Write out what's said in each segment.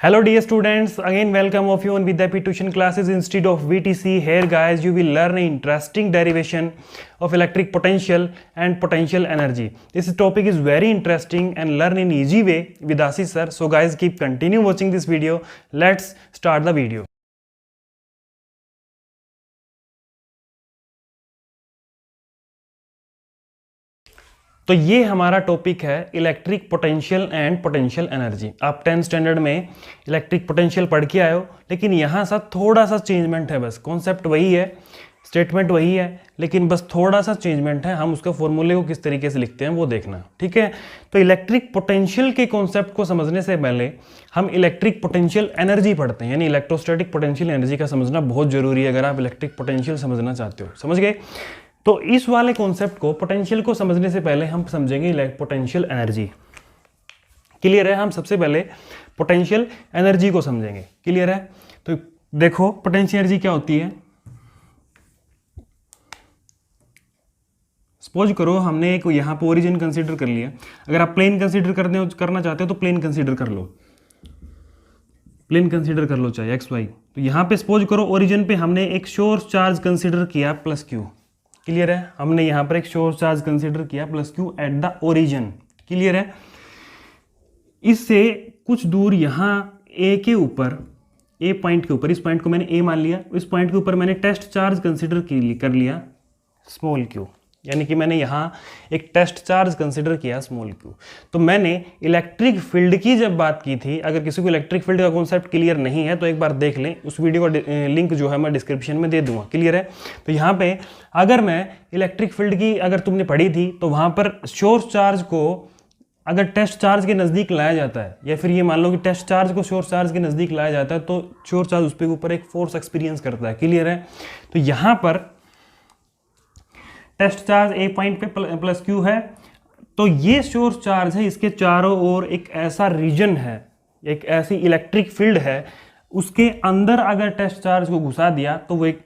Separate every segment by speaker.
Speaker 1: Hello dear students, again welcome of you on Vidyapeeth Tuition Classes Institute of VTC. Here guys, you will learn an interesting derivation of electric potential and potential energy. This topic is very interesting and learn in easy way with Ashish sir. So guys, keep continue watching this video. Let's start the video. तो ये हमारा topic है electric potential and potential energy. आप 10th standard में electric potential पढ़ के आए हो, लेकिन यहाँ सा थोड़ा सा चेंजमेंट है। बस कॉन्सेप्ट वही है, स्टेटमेंट वही है, लेकिन बस थोड़ा सा चेंजमेंट है। हम उसके फॉर्मूले को किस तरीके से लिखते हैं वो देखना, ठीक है। तो इलेक्ट्रिक पोटेंशियल के कॉन्सेप्ट को समझने से पहले हम इलेक्ट्रिक पोटेंशियल एनर्जी पढ़ते हैं, यानी इलेक्ट्रोस्टैटिक पोटेंशियल एनर्जी का समझना बहुत जरूरी है अगर आप इलेक्ट्रिक पोटेंशियल समझना चाहते हो। समझ गए? तो इस वाले कॉन्सेप्ट को, पोटेंशियल को समझने से पहले हम समझेंगे पोटेंशियल एनर्जी। क्लियर है? हम सबसे पहले पोटेंशियल एनर्जी को समझेंगे। क्लियर है? तो देखो पोटेंशियल एनर्जी क्या होती है। सपोज करो हमने एक यहाँ पे ओरिजिन कंसीडर कर लिया। अगर आप प्लेन कंसीडर करना चाहते हो तो प्लेन कंसीडर कर लो, प्लेन कंसीडर कर लो चाहे एक्स वाई। तो यहाँ पे सपोज करो ओरिजिन पे हमने एक सोर्स चार्ज कंसीडर किया प्लस क्यू। क्लियर है? हमने यहां पर एक सोर्स चार्ज कंसीडर किया plus Q at the origin. Clear है? इससे कुछ दूर यहां ए के ऊपर, ए पॉइंट के ऊपर, इस पॉइंट को मैंने ए मान लिया, इस पॉइंट के ऊपर मैंने टेस्ट चार्ज कंसीडर कर लिया स्मॉल क्यू, यानी कि मैंने यहाँ एक टेस्ट चार्ज कंसिडर किया स्मॉल क्यू। तो मैंने इलेक्ट्रिक फील्ड की जब बात की थी, अगर किसी को इलेक्ट्रिक फील्ड का कॉन्सेप्ट क्लियर नहीं है तो एक बार देख लें, उस वीडियो का लिंक जो है मैं डिस्क्रिप्शन में दे दूंगा। क्लियर है? तो यहाँ पे अगर मैं इलेक्ट्रिक फील्ड की अगर तुमने पढ़ी थी तो वहाँ पर सोर्स चार्ज को अगर टेस्ट चार्ज के नज़दीक लाया जाता है, या फिर ये मान लो कि टेस्ट चार्ज को सोर्स चार्ज के नज़दीक लाया जाता है, तो सोर्स चार्ज उस पर ऊपर एक फोर्स एक्सपीरियंस करता है। क्लियर है? तो यहाँ पर टेस्ट चार्ज ए पॉइंट पे प्लस क्यू है, तो ये सोर्स चार्ज है, इसके चारों ओर एक ऐसा रीजन है, एक ऐसी इलेक्ट्रिक फील्ड है, उसके अंदर अगर टेस्ट चार्ज को घुसा दिया तो वो एक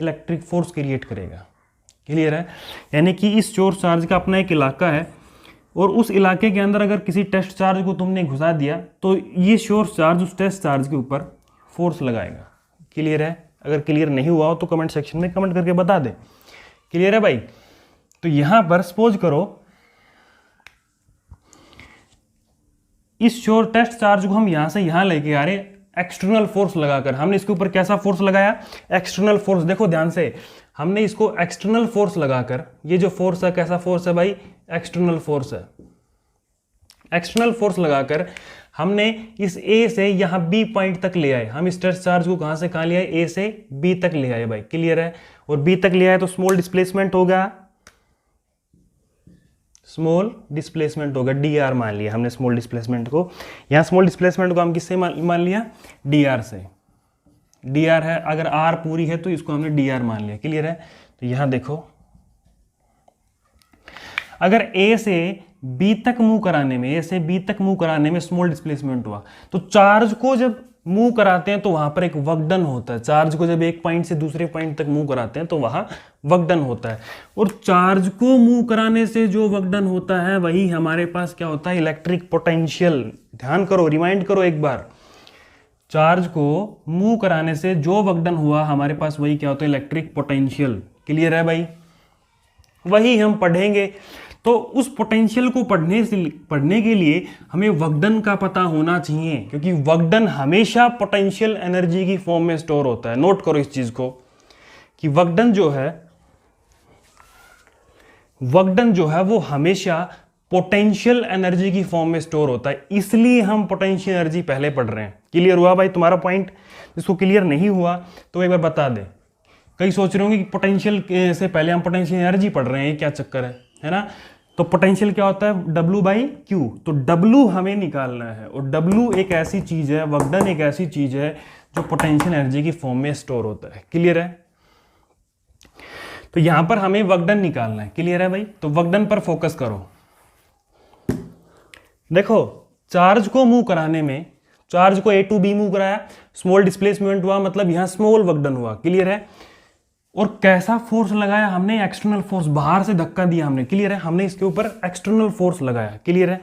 Speaker 1: इलेक्ट्रिक फोर्स क्रिएट करेगा। क्लियर है? यानी कि इस सोर्स चार्ज का अपना एक इलाका है और उस इलाके के अंदर अगर किसी टेस्ट चार्ज को तुमने घुसा दिया तो ये सोर्स चार्ज उस टेस्ट चार्ज के ऊपर फोर्स लगाएगा। क्लियर है? अगर क्लियर नहीं हुआ हो तो कमेंट सेक्शन में कमेंट करके बता दे। क्लियर है भाई? तो यहां पर सपोज करो इस शोर टेस्ट चार्ज को हम यहां से यहां लेके आ रहे, एक्सटर्नल फोर्स लगाकर। हमने इसके ऊपर कैसा फोर्स लगाया? External force. देखो ध्यान से, हमने इसको एक्सटर्नल फोर्स लगाकर, ये जो फोर्स है कैसा फोर्स है भाई? एक्सटर्नल फोर्स है। एक्सटर्नल फोर्स लगाकर हमने इस ए से यहां बी पॉइंट तक ले आए। हम इस टेस्ट चार्ज को कहां से कहां ले आए? ए से बी तक ले आए भाई। क्लियर है? और बी तक ले आए तो स्मॉल डिस्प्लेसमेंट होगा, स्मॉल डिस्प्लेसमेंट होगा, डी आर मान लिया हमने स्मॉल डिस्प्लेसमेंट को। यहां स्मॉल डिस्प्लेसमेंट को हम किससे मान लिया? डी आर से। डी आर है, अगर आर पूरी है तो इसको हमने डी आर मान लिया। क्लियर है? तो यहां देखो, अगर ए से बी तक मूव कराने में, ए से बी तक मूव कराने में स्मॉल डिस्प्लेसमेंट हुआ, तो चार्ज को जब मूव कराते हैं तो वहां पर एक वर्क डन होता है। चार्ज को जब एक पॉइंट से दूसरे पॉइंट तक मूव कराते हैं तो वहां वर्क डन होता है, और चार्ज को मूव कराने से जो वर्क डन होता है वही हमारे पास क्या होता है? Electric potential. ध्यान करो, रिमाइंड करो एक बार, चार्ज को मूव कराने से जो वर्क डन हुआ हमारे पास वही क्या होता है? Electric potential. क्लियर है भाई? वही हम पढ़ेंगे। तो उस पोटेंशियल को पढ़ने के लिए हमें वर्क डन का पता होना चाहिए, क्योंकि वर्क डन हमेशा पोटेंशियल एनर्जी की फॉर्म में स्टोर होता है। नोट करो इस चीज को कि वर्क डन जो है वो हमेशा पोटेंशियल एनर्जी की फॉर्म में स्टोर होता है, इसलिए हम पोटेंशियल एनर्जी पहले पढ़ रहे हैं। क्लियर हुआ भाई तुम्हारा पॉइंट? जिसको क्लियर नहीं हुआ तो एक बार बता दे। कई सोच रहे होंगे कि पोटेंशियल से पहले हम पोटेंशियल एनर्जी पढ़ रहे हैं, ये क्या चक्कर है ना? तो पोटेंशियल क्या होता है? W by Q. तो W हमें निकालना है, और W एक ऐसी चीज है, वर्क डन एक ऐसी चीज है जो पोटेंशियल एनर्जी की फॉर्म में स्टोर होता है। क्लियर है? तो यहां पर हमें वर्क डन निकालना है। क्लियर है भाई? तो वर्क डन पर फोकस करो। देखो, चार्ज को मूव कराने में, चार्ज को ए टू बी मूव कराया, स्मॉल डिस्प्लेसमेंट हुआ, मतलब यहां स्मॉल वर्क डन हुआ। क्लियर है? और कैसा फोर्स लगाया हमने? एक्सटर्नल फोर्स, बाहर से धक्का दिया हमने। क्लियर है? हमने इसके ऊपर एक्सटर्नल फोर्स लगाया। क्लियर है?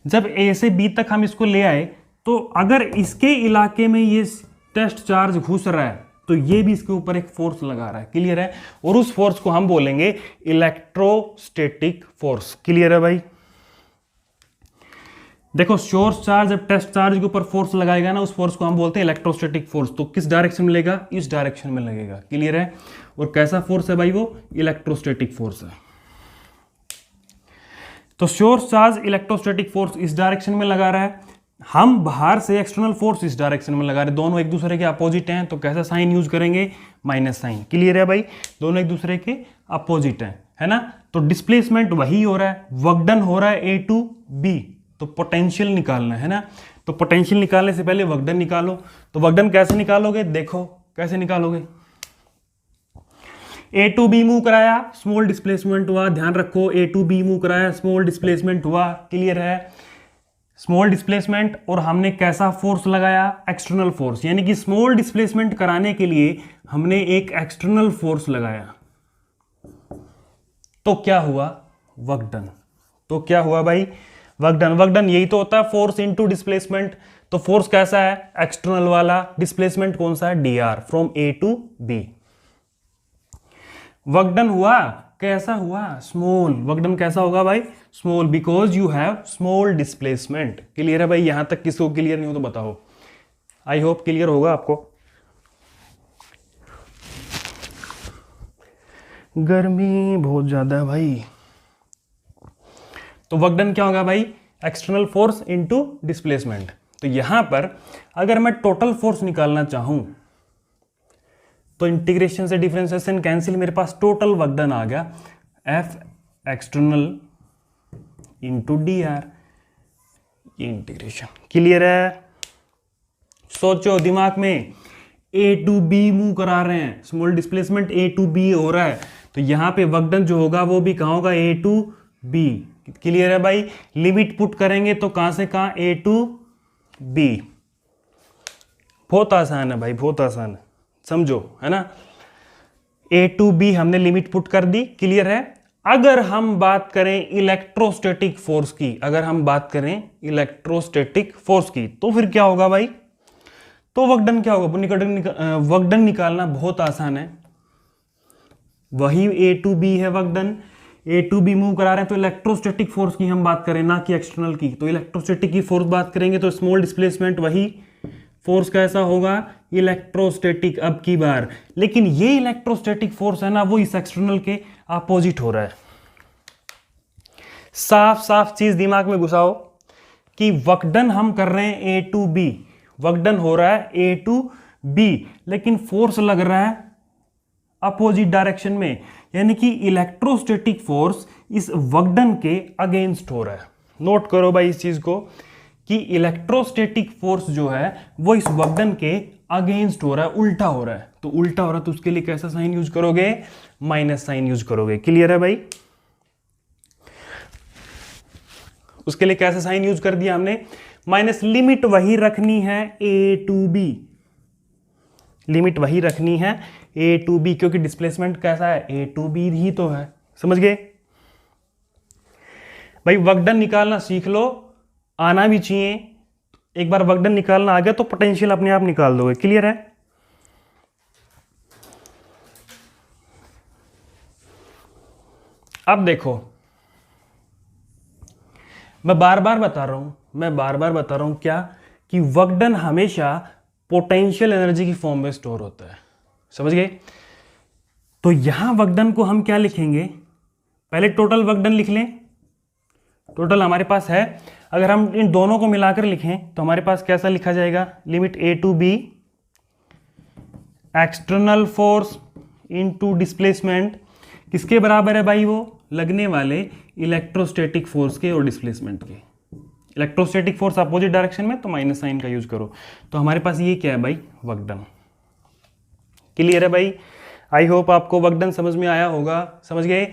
Speaker 1: जब ए से बी तक हम इसको ले आए तो अगर इसके इलाके में ये टेस्ट चार्ज घुस रहा है तो ये भी इसके ऊपर एक फोर्स लगा रहा है, क्लियर है, और उस फोर्स को हम बोलेंगे इलेक्ट्रोस्टैटिक फोर्स। क्लियर है भाई? देखो सोर्स चार्ज जब टेस्ट चार्ज के ऊपर फोर्स लगाएगा ना, उस फोर्स को हम बोलते हैं इलेक्ट्रोस्टैटिक फोर्स। तो किस डायरेक्शन में लगेगा? इस डायरेक्शन में लगेगा। क्लियर है? और कैसा फोर्स है भाई? वो इलेक्ट्रोस्टैटिक फोर्स है। तो सोर्स चार्ज इलेक्ट्रोस्टैटिक फोर्स इस डायरेक्शन में लगा रहा है, हम बाहर से एक्सटर्नल फोर्स इस डायरेक्शन में लगा रहे हैं, दोनों एक दूसरे के अपोजिट हैं, तो कैसा साइन यूज करेंगे? Minus sign. क्लियर है भाई? दोनों एक दूसरे के अपोजिट हैं, है ना। तो डिस्प्लेसमेंट वही हो रहा है, वर्क डन हो रहा है ए टू बी, तो पोटेंशियल निकालना है ना। तो पोटेंशियल निकालने से पहले वर्क डन निकालो। तो वर्क डन कैसे निकालोगे? देखो कैसे निकालोगे। ए टू बी मूव कराया, स्मॉल डिस्प्लेसमेंट हुआ, ध्यान रखो ए टू बी मूव कराया, स्मॉल डिस्प्लेसमेंट हुआ। क्लियर है? स्मॉल डिस्प्लेसमेंट, और हमने कैसा फोर्स लगाया? एक्सटर्नल फोर्स, यानी कि स्मॉल डिस्प्लेसमेंट कराने के लिए हमने एक एक्सटर्नल फोर्स लगाया। तो क्या हुआ? Work done. तो क्या हुआ भाई? Work done. वर्क डन यही तो होता है, फोर्स इनटू डिस्प्लेसमेंट। तो फोर्स कैसा है? एक्सटर्नल वाला। डिस्प्लेसमेंट कौन सा है? D R, from A to B. Work done हुआ, कैसा हुआ? स्मॉल। वर्क डन कैसा होगा भाई? Small, because you have small displacement. Clear है भाई? यहां तक किसको क्लियर नहीं हो तो बताओ। आई होप क्लियर होगा आपको। गर्मी बहुत ज्यादा है भाई। तो वर्क डन क्या होगा भाई? External force into displacement. तो यहां पर अगर मैं टोटल फोर्स निकालना चाहूं तो इंटीग्रेशन से डिफरेंशिएशन कैंसिल, मेरे पास टोटल वर्क डन आ गया F external into D R, ये इंटीग्रेशन। क्लियर है? सोचो दिमाग में, ए टू बी मूव करा रहे हैं, small displacement A to B हो रहा है, तो यहां पे वर्क डन जो होगा वो भी कहां होगा? ए टू बी। क्लियर है भाई? लिमिट पुट करेंगे तो कहां से कहां? ए टू बी। बहुत आसान है भाई, बहुत आसान है, समझो, है ना। ए टू बी हमने लिमिट पुट कर दी। क्लियर है? अगर हम बात करें इलेक्ट्रोस्टैटिक फोर्स की, अगर हम बात करें इलेक्ट्रोस्टैटिक फोर्स की, तो फिर क्या होगा भाई? तो वर्क डन क्या होगा? वर्क डन निकालना बहुत आसान है, वही ए टू बी है work done. A to B move करा रहे हैं, तो इलेक्ट्रोस्टैटिक फोर्स की हम बात करें, ना कि एक्सटर्नल की। तो इलेक्ट्रोस्टैटिक की फोर्स बात करेंगे तो स्मॉल डिस्प्लेसमेंट वही फोर्स कैसा होगा? इलेक्ट्रोस्टैटिक अब की बार। लेकिन ये इलेक्ट्रोस्टैटिक फोर्स है ना, वो इस एक्सटर्नल के अपोजिट हो रहा है। साफ साफ चीज दिमाग में घुसाओ कि वर्क डन हम कर रहे हैं ए टू बी, वर्क डन हो रहा है ए टू बी, लेकिन फोर्स लग रहा है अपोजिट डायरेक्शन में, यानी कि इलेक्ट्रोस्टैटिक फोर्स इस वर्क डन के अगेंस्ट हो रहा है। नोट करो भाई इस चीज को कि इलेक्ट्रोस्टैटिक फोर्स जो है वो इस वर्क डन के अगेंस्ट हो रहा है, उल्टा हो रहा है। तो उल्टा हो रहा है तो उसके लिए कैसा साइन यूज करोगे? माइनस साइन यूज करोगे। क्लियर है भाई? उसके लिए कैसा साइन यूज कर दिया हमने? माइनस। लिमिट वही रखनी है ए टू बी, लिमिट वही रखनी है ए टू बी, क्योंकि डिस्प्लेसमेंट कैसा है? ए टू बी ही तो है। समझ गए भाई? वर्क डन निकालना सीख लो, आना भी चाहिए। एक बार वर्क डन निकालना आ गया तो पोटेंशियल अपने आप निकाल दोगे। क्लियर है? अब देखो, मैं बार बार बता रहा हूं क्या कि वर्क डन हमेशा पोटेंशियल एनर्जी की फॉर्म में स्टोर होता है। समझ गए? तो यहां वर्क डन को हम क्या लिखेंगे? पहले टोटल वर्क डन लिख लें। टोटल हमारे पास है, अगर हम इन दोनों को मिलाकर लिखें तो हमारे पास कैसा लिखा जाएगा? Limit A to B external force into displacement किसके बराबर है भाई? वो लगने वाले इलेक्ट्रोस्टैटिक फोर्स के और डिस्प्लेसमेंट के। इलेक्ट्रोस्टैटिक फोर्स अपोजिट डायरेक्शन में, तो माइनस साइन का यूज करो। तो हमारे पास ये क्या है भाई? Work done. क्लियर है भाई? आई होप आपको वर्क डन समझ में आया होगा। समझ गए?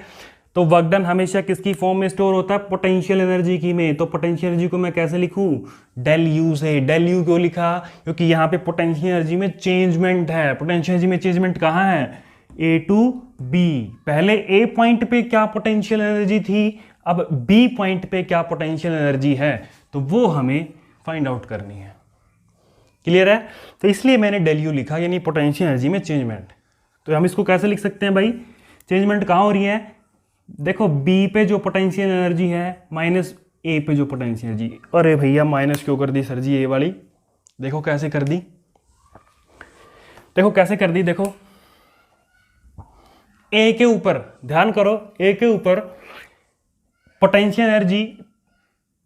Speaker 1: तो वर्क डन हमेशा किसकी फॉर्म में स्टोर होता है? पोटेंशियल एनर्जी की में। तो पोटेंशियल एनर्जी को मैं कैसे लिखूं? डेल यू से। डेल यू क्यों लिखा? क्योंकि यहां पे पोटेंशियल एनर्जी में चेंजमेंट है। पोटेंशियल एनर्जी में चेंजमेंट कहां है? ए टू बी। पहले ए पॉइंट पे क्या पोटेंशियल एनर्जी थी, अब बी पॉइंट पे क्या पोटेंशियल एनर्जी है, तो वो हमें फाइंड आउट करनी है। क्लियर है? तो इसलिए मैंने डेल यू लिखा, यानी पोटेंशियल एनर्जी में चेंजमेंट। तो हम इसको कैसे लिख सकते हैं भाई? चेंजमेंट कहाँ हो रही है? देखो बी पे जो पोटेंशियल एनर्जी है माइनस ए पे जो पोटेंशियल एनर्जी। अरे भैया माइनस क्यों कर दी सर जी ए वाली? देखो कैसे कर दी, देखो कैसे कर दी, देखो ए के ऊपर ध्यान करो, ए के ऊपर पोटेंशियल एनर्जी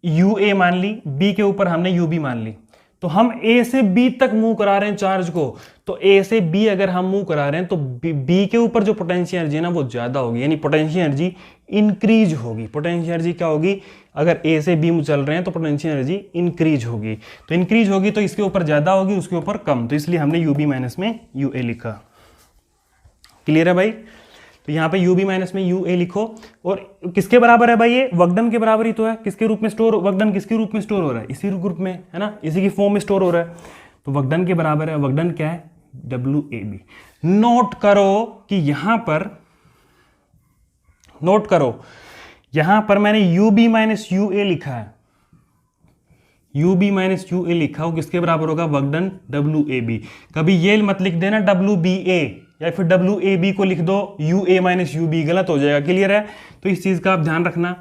Speaker 1: यू ए मान ली, बी के ऊपर हमने यू बी मान ली। तो हम ए से बी तक मूव करा रहे हैं चार्ज को, तो ए से बी अगर हम मूव करा रहे हैं तो बी के ऊपर जो पोटेंशियल एनर्जी है ना वो ज्यादा होगी, यानी पोटेंशियल एनर्जी इंक्रीज होगी। पोटेंशियल एनर्जी क्या होगी? अगर ए से बी चल रहे हैं तो पोटेंशियल एनर्जी इंक्रीज होगी, तो इंक्रीज होगी तो इसके ऊपर ज्यादा होगी, उसके ऊपर कम, तो इसलिए हमने यू बी माइनस में यू ए लिखा। क्लियर है भाई? तो यहाँ पे यू बी माइनस में यू ए लिखो। और किसके बराबर है भाई? ये वक्डन के बराबर ही तो है। किसके रूप में स्टोर, वक्डन किसके रूप में स्टोर हो रहा है? इसी ग्रुप में, है ना, इसी की फॉर्म में स्टोर हो रहा है, तो वक्डन के बराबर है। वक्डन क्या है? W A B. नोट करो कि यहां पर, नोट करो यहां पर मैंने you B minus U A लिखा है, you B minus U A लिखा हो, किसके बराबर होगा? वक्डन डब्ल्यू ए बी। कभी ये मत लिख देना डब्ल्यू बी ए, या फिर डब्ल्यू ए बी को लिख दो U A minus U B, गलत हो जाएगा। क्लियर है? तो इस चीज का आप ध्यान रखना।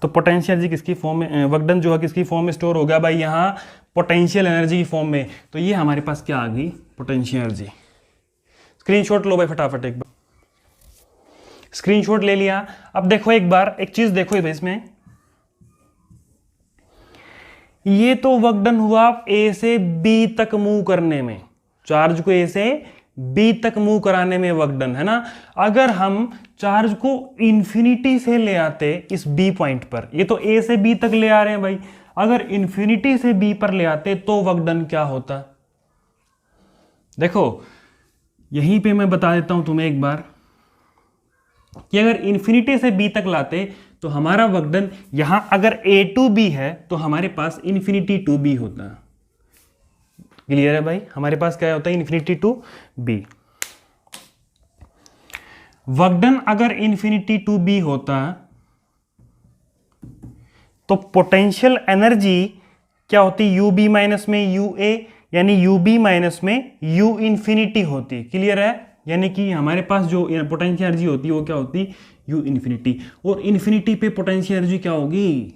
Speaker 1: तो पोटेंशियल एनर्जी किसकी फॉर्म में, वक्डन जो है किसकी फॉर्म में स्टोर हो गया भाई? यहाँ पोटेंशियल एनर्जी की फॉर्म में। तो ये हमारे पास क्या आ गई? Potential energy. स्क्रीनशॉट लो भाई फटाफट, एक बार स्क्रीनशॉट ले लिया। अब देखो एक बार एक चीज देखो भाई, इसमें ये तो वक्डन हुआ ए से बी तक मूव करने में, चार्ज को ए से बी तक मूव कराने में वक्डन, है ना। अगर हम चार्ज को इंफिनिटी से ले आते इस बी पॉइंट पर, ये तो ए से बी तक ले आ रहे हैं भाई, अगर इंफिनिटी से बी पर ले आते तो वक्डन क्या होता? देखो यहीं पे मैं बता देता हूं तुम्हें एक बार कि अगर इंफिनिटी से बी तक लाते तो हमारा वक्डन यहां अगर ए टू बी है तो हमारे पास इंफिनिटी टू बी होता। क्लियर है भाई? हमारे पास क्या होता है? Infinity to be. वक्डन अगर इंफिनिटी टू बी होता तो पोटेंशियल एनर्जी क्या होती? यू बी माइनस में यू ए, यानी यू बी माइनस में यू इंफिनिटी होती। क्लियर है? यानी कि हमारे पास जो पोटेंशियल एनर्जी होती है वो क्या होती? You infinity. और इंफिनिटी पे पोटेंशियल एनर्जी क्या होगी?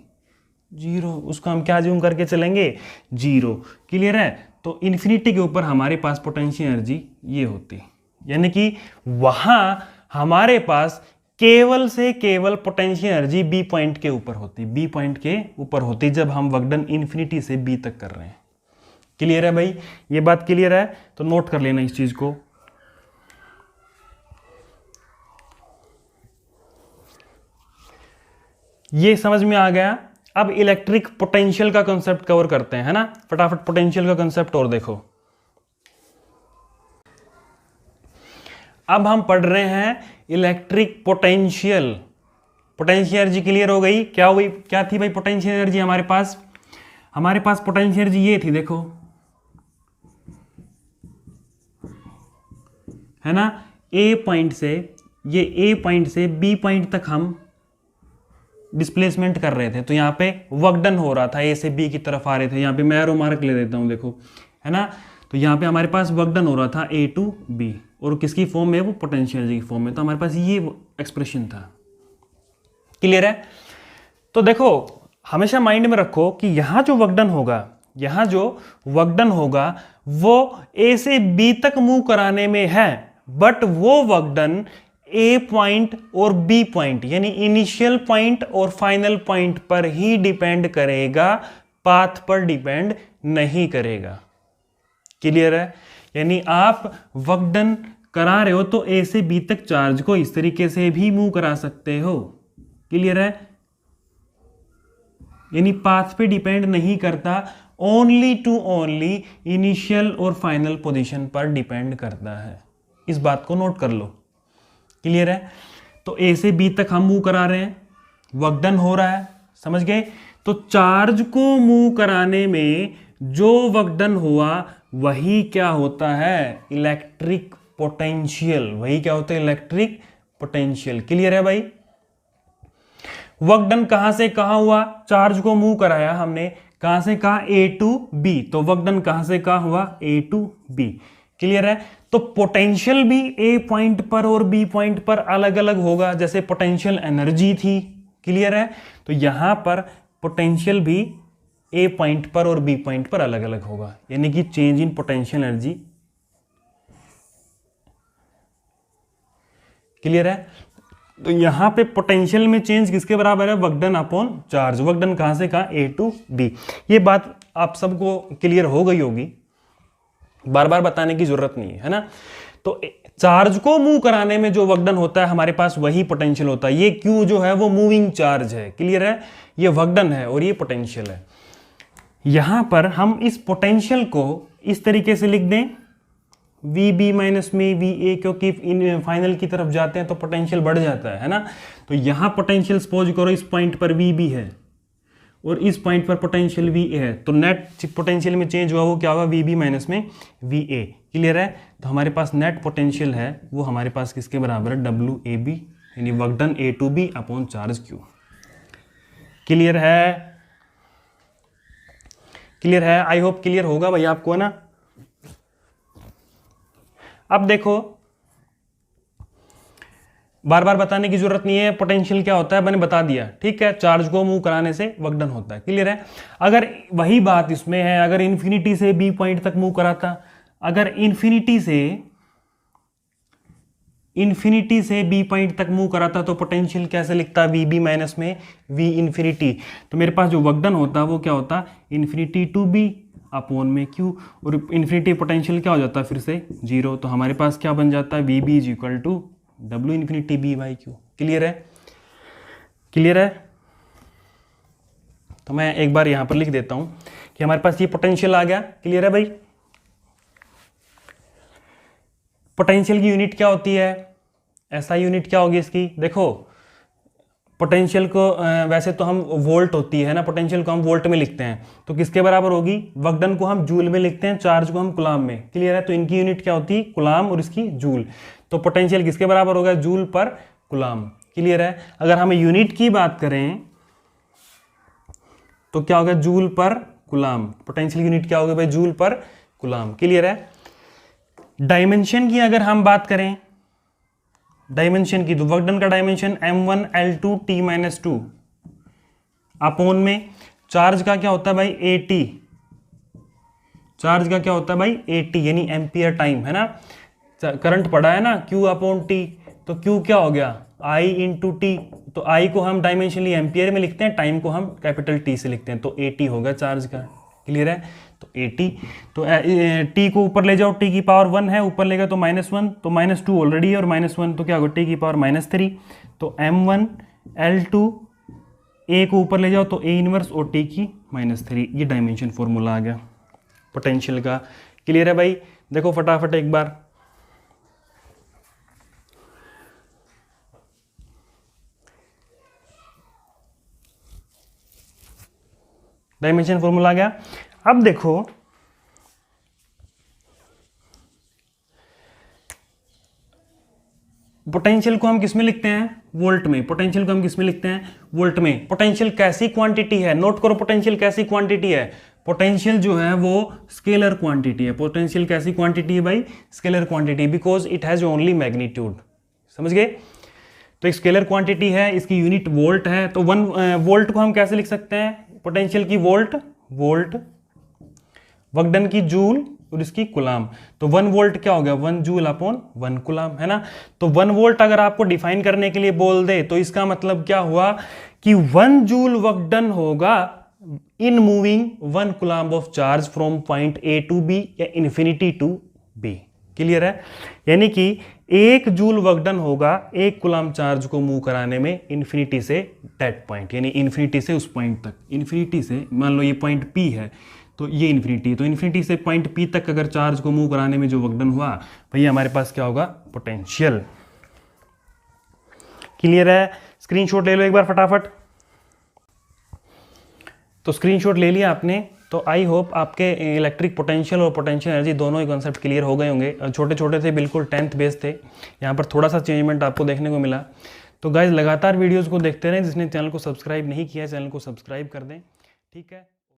Speaker 1: जीरो। उसको हम क्या जूम करके चलेंगे? जीरो। क्लियर है? तो इंफिनिटी के ऊपर हमारे पास पोटेंशियल एनर्जी ये होती, यानी कि वहां हमारे पास केवल से केवल पोटेंशियल एनर्जी बी पॉइंट के ऊपर होती, बी पॉइंट के ऊपर होती जब हम वक्डन इंफिनिटी से बी तक कर रहे हैं। क्लियर है भाई? ये बात क्लियर है? तो नोट कर लेना इस चीज को। ये समझ में आ गया। अब इलेक्ट्रिक पोटेंशियल का कंसेप्ट कवर करते हैं, है ना। फटाफट पोटेंशियल का कंसेप्ट और देखो। अब हम पढ़ रहे हैं electric potential. Potential energy clear हो गई? क्या हुई, क्या थी भाई पोटेंशियल एनर्जी हमारे पास? हमारे पास पोटेंशियल एनर्जी ये थी, देखो, है ना। ए पॉइंट से, ये ए पॉइंट से बी पॉइंट तक हम डिस्प्लेसमेंट कर रहे थे, तो यहाँ पे वक्डन हो रहा था, ए से बी की तरफ आ रहे थे। यहाँ पे मैं एरो मार्क ले देता हूँ, देखो, है ना। तो यहाँ पे हमारे पास वक्डन हो रहा था ए टू बी, और किसकी फॉर्म में? वो पोटेंशियल एनर्जी की फॉर्म में। तो हमारे पास ये एक्सप्रेशन था। क्लियर है? तो देखो हमेशा माइंड में रखो कि यहाँ जो वक्डन होगा, यहाँ जो वक्डन होगा वो ए से बी तक मूव कराने में है, बट वो वक्डन ए पॉइंट और बी पॉइंट यानी इनिशियल पॉइंट और फाइनल पॉइंट पर ही डिपेंड करेगा, पाथ पर डिपेंड नहीं करेगा। क्लियर है? यानी आप वक्डन करा रहे हो तो ए से बी तक चार्ज को इस तरीके से भी मूव करा सकते हो। क्लियर है? यानी पाथ पे डिपेंड नहीं करता, ओनली टू ओनली इनिशियल और फाइनल पोजीशन पर डिपेंड करता है। इस बात को नोट कर लो। क्लियर है? तो ए से बी तक हम मूव करा रहे हैं, वक्डन हो रहा है, समझ गए। तो चार्ज को मूव कराने में जो वक्डन हुआ वही क्या होता है? Electric potential. वही क्या होता है? Electric potential. क्लियर है भाई? वक्डन कहां से कहां हुआ? चार्ज को मूव कराया हमने, कहां से कहा A to B, तो वर्क डन कहां से कहा हुआ A to B। क्लियर है। तो पोटेंशियल भी A पॉइंट पर और B पॉइंट पर अलग अलग होगा, जैसे पोटेंशियल एनर्जी थी। क्लियर है। तो यहां पर पोटेंशियल भी A पॉइंट पर और B पॉइंट पर अलग अलग होगा, यानी कि change in potential energy. Clear है। तो यहां पे पोटेंशियल में चेंज किसके बराबर है, work done upon charge. Work done कहां से कहा A to B। ये बात आप सबको क्लियर हो गई होगी, बार बार बताने की जरूरत नहीं है ना। तो चार्ज को मूव कराने में जो वर्क डन होता है हमारे पास वही पोटेंशियल होता है। ये Q जो है वो मूविंग चार्ज है। क्लियर है। ये वर्क डन है और ये पोटेंशियल है। यहां पर हम इस पोटेंशियल को इस तरीके से लिख दें VB माइनस में VA, क्योंकि इन फाइनल की तरफ जाते हैं तो पोटेंशियल बढ़ जाता है ना। तो यहां पोटेंशियल सपोज करो इस पॉइंट पर VB है और इस पॉइंट पर पोटेंशियल VA है, तो नेट पोटेंशियल में चेंज हुआ वो क्या होगा, VB माइनस में VA। क्लियर है। तो हमारे पास नेट पोटेंशियल है वो हमारे पास किसके बराबर है, WAB, यानी work done A to B upon charge Q। Clear है। क्लियर है। आई होप क्लियर होगा भाई आपको, है ना। अब देखो, बार बार बताने की जरूरत नहीं है, पोटेंशियल क्या होता है मैंने बता दिया। ठीक है। चार्ज को मूव कराने से वर्क डन होता है। क्लियर है। अगर वही बात इसमें है, अगर इन्फिनिटी से B पॉइंट तक मूव कराता, अगर इन्फिनिटी से B पॉइंट तक मूव कराता तो पोटेंशियल कैसे लिखता, VB माइनस में V इन्फिनिटी। तो मेरे पास जो वर्क डन होता वो क्या होता, इन्फिनिटी टू B अपॉन में Q, और इन्फिनिटी पोटेंशियल क्या हो जाता है फिर से 0। तो हमारे पास क्या बन जाता है, VB is equal to W infinity B by Q। Clear है। क्लियर है। तो मैं एक बार यहां पर लिख देता हूं कि हमारे पास ये पोटेंशियल आ गया। क्लियर है भाई। पोटेंशियल की यूनिट क्या होती है, ऐसा यूनिट क्या होगी इसकी, देखो पोटेंशियल को वैसे तो हम वोल्ट होती है ना, पोटेंशियल को हम वोल्ट में लिखते हैं, तो किसके बराबर होगी, वर्क डन को हम जूल में लिखते हैं, चार्ज को हम कुलाम में। क्लियर है। तो इनकी यूनिट क्या होती है, कुलाम और इसकी जूल। तो पोटेंशियल किसके बराबर होगा, जूल पर कुलाम। क्लियर है। अगर हम यूनिट की बात करें तो क्या होगा, जूल पर कुलाम। पोटेंशियल यूनिट क्या होगा भाई, जूल पर कुलाम। क्लियर है। डायमेंशन की अगर हम बात करें, डायमेंशन की, तो वर्क डन का dimension M1 L2 T-2 upon में चार्ज का क्या होता है भाई AT। चार्ज का क्या होता है भाई AT, यानी एम्पियर टाइम, है ना। करंट पड़ा है ना Q अपॉन T, तो Q क्या हो गया I इंटू T। तो I को हम डायमेंशनली एम्पियर में लिखते हैं, टाइम को हम कैपिटल T से लिखते हैं, तो AT होगा चार्ज का। क्लियर है। तो AT, तो T को ऊपर ले जाओ, T की पावर 1 है, ऊपर लेगा तो -1, तो -2 ऑलरेडी है और -1 तो क्या होगा T की पावर -3। तो M1 L2 A को ऊपर ले जाओ तो A इनवर्स और T की -3। ये डायमेंशन फॉर्मूला आ गया पोटेंशियल का। क्लियर है भाई। देखो फटाफट एक बार, डायमेंशन फॉर्मूला आ गया। अब देखो पोटेंशियल को हम किस में लिखते हैं, वोल्ट में। पोटेंशियल को हम किस में लिखते हैं, वोल्ट में। पोटेंशियल कैसी क्वांटिटी है, नोट करो पोटेंशियल कैसी क्वांटिटी है। पोटेंशियल जो है वो स्केलर क्वांटिटी है। पोटेंशियल कैसी क्वांटिटी है भाई, scalar quantity, because it has only magnitude. समझ गए। तो एक स्केलर क्वांटिटी है, इसकी यूनिट वोल्ट है। तो 1 वोल्ट को हम कैसे लिख सकते हैं, पोटेंशियल की वोल्ट, वर्क डन की जूल और इसकी कुलाम। तो 1 वोल्ट क्या हो गया, 1 जूल अपॉन 1 कुलाम, है ना। तो 1 वोल्ट अगर आपको डिफाइन करने के लिए बोल दे तो इसका मतलब क्या हुआ कि 1 जूल वर्क डन होगा in moving 1 coulomb of charge from point A to B या इन्फिनिटी टू B। क्लियर है। यानी कि 1 जूल वर्क डन होगा 1 कुलाम चार्ज को मूव कराने में इन्फिनिटी से डेट पॉइंट, यानी इन्फिनिटी से उस पॉइंट तक। इन्फिनिटी से मान लो ये पॉइंट P है तो ये इन्फिनिटी, तो इन्फिनिटी से पॉइंट P तक अगर चार्ज को मूव कराने में जो वर्क डन हुआ भैया हमारे पास क्या होगा, पोटेंशियल। क्लियर है। स्क्रीनशॉट ले लो एक बार फटाफट। तो स्क्रीनशॉट ले लिया आपने। तो आई होप आपके इलेक्ट्रिक पोटेंशियल और पोटेंशियल एनर्जी दोनों ही कॉन्सेप्ट क्लियर हो गए होंगे। छोटे छोटे थे, बिल्कुल 10th बेस थे, यहाँ पर थोड़ा सा चेंजमेंट आपको देखने को मिला। तो गाइज लगातार वीडियोस को देखते रहें। जिसने चैनल को सब्सक्राइब नहीं किया है चैनल को सब्सक्राइब कर दें। ठीक है।